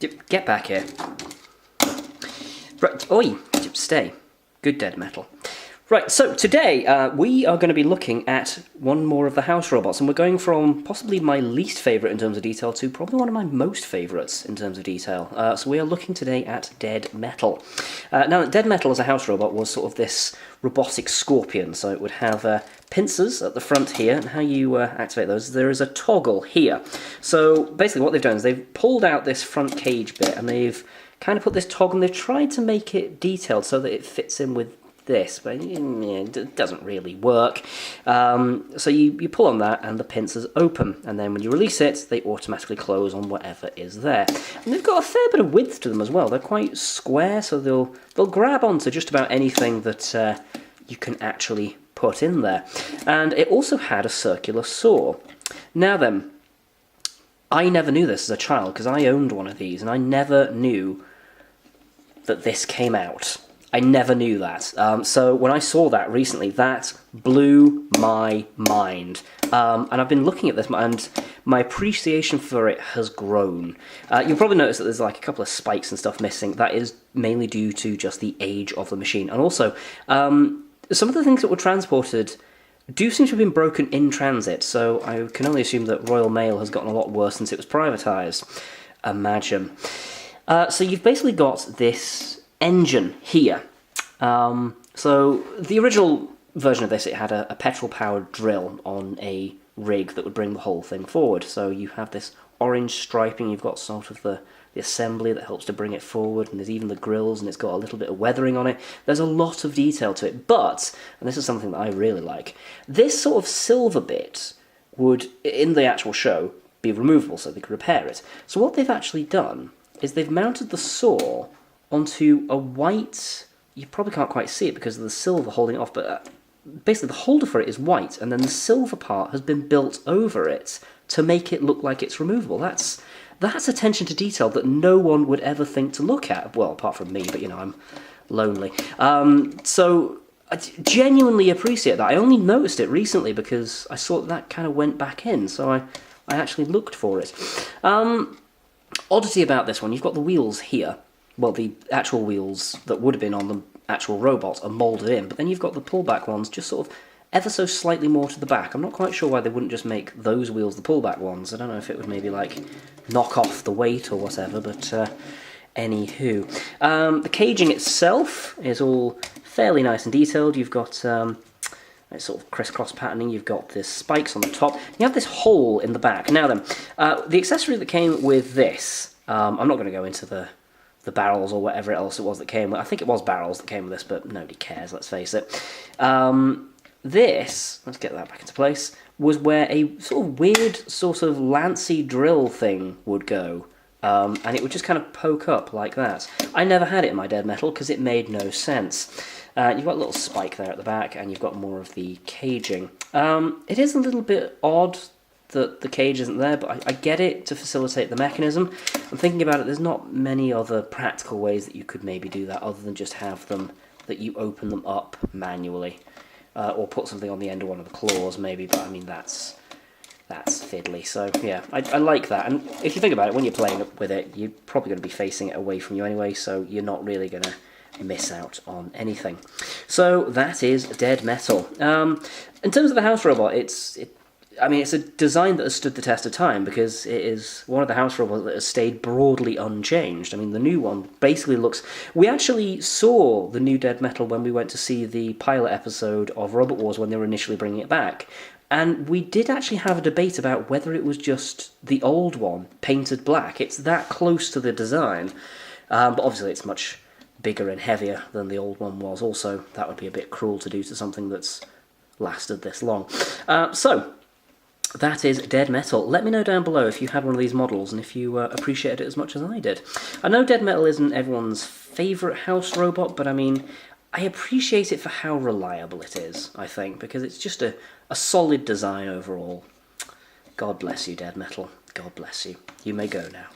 Get back here. Right, oi, stay. Good dead metal. Right, so today we are going to be looking at one more of the house robots, and we're going from possibly my least favourite in terms of detail to probably one of my most favourites in terms of detail. So we are looking today at Dead Metal. Now, Dead Metal as a house robot was sort of this robotic scorpion, so it would have pincers at the front here, and how you activate those, there is a toggle here. So basically what they've done is they've pulled out this front cage bit, and they've kind of put this toggle, and they've tried to make it detailed so that it fits in with this, but it doesn't really work. So you pull on that and the pincers open, and then when you release it they automatically close on whatever is there. And they've got a fair bit of width to them as well. They're quite square, so they'll grab onto just about anything that you can actually put in there. And it also had a circular saw. Now then, I never knew this as a child because I owned one of these, and I never knew that this came out. I never knew that. So when I saw that recently, that blew my mind. And I've been looking at this, and my appreciation for it has grown. You'll probably notice that there's like a couple of spikes and stuff missing. That is mainly due to just the age of the machine. And also, some of the things that were transported do seem to have been broken in transit, so I can only assume that Royal Mail has gotten a lot worse since it was privatised. Imagine. So you've basically got this engine here. So the original version of this, it had a petrol-powered drill on a rig that would bring the whole thing forward. So you have this orange striping, you've got sort of the assembly that helps to bring it forward, and there's even the grills, and it's got a little bit of weathering on it. There's a lot of detail to it, but, and this is something that I really like, this sort of silver bit would, in the actual show, be removable so they could repair it. So what they've actually done is they've mounted the saw onto a white, you probably can't quite see it because of the silver holding it off, but basically the holder for it is white, and then the silver part has been built over it to make it look like it's removable. That's attention to detail that no one would ever think to look at. Well, apart from me, but you know, I'm lonely. So I genuinely appreciate that. I only noticed it recently because I saw that kind of went back in, so I actually looked for it. Oddity about this one, you've got the wheels here. Well, the actual wheels that would have been on the actual robot are moulded in, but then you've got the pullback ones just sort of ever so slightly more to the back. I'm not quite sure why they wouldn't just make those wheels the pullback ones. I don't know if it would maybe, like, knock off the weight or whatever, but anywho. The caging itself is all fairly nice and detailed. You've got sort of crisscross patterning, you've got the spikes on the top, you have this hole in the back. Now then, the accessory that came with this, I'm not going to go into the barrels or whatever else it was that came with. I think it was barrels that came with this, but nobody cares, let's face it. This, let's get that back into place, was where a sort of weird sort of lancy drill thing would go. And it would just kind of poke up like that. I never had it in my Dead Metal because it made no sense. You've got a little spike there at the back, and you've got more of the caging. It is a little bit odd that the cage isn't there, but I get it to facilitate the mechanism. I'm thinking about it, there's not many other practical ways that you could maybe do that other than just have them, that you open them up manually. Or put something on the end of one of the claws maybe, but I mean that's fiddly, so yeah, I like that. And if you think about it, when you're playing with it, you're probably going to be facing it away from you anyway, so you're not really going to miss out on anything. So that is Dead Metal. In terms of the house robot, it's a design that has stood the test of time because it is one of the house robots that has stayed broadly unchanged. I mean, the new one basically looks... We actually saw the new Dead Metal when we went to see the pilot episode of Robot Wars when they were initially bringing it back. And we did actually have a debate about whether it was just the old one painted black. It's that close to the design. But obviously it's much bigger and heavier than the old one was. Also, that would be a bit cruel to do to something that's lasted this long. So... that is Dead Metal. Let me know down below if you had one of these models and if you appreciated it as much as I did. I know Dead Metal isn't everyone's favourite house robot, but I mean, I appreciate it for how reliable it is, I think, because it's just a solid design overall. God bless you, Dead Metal. God bless you. You may go now.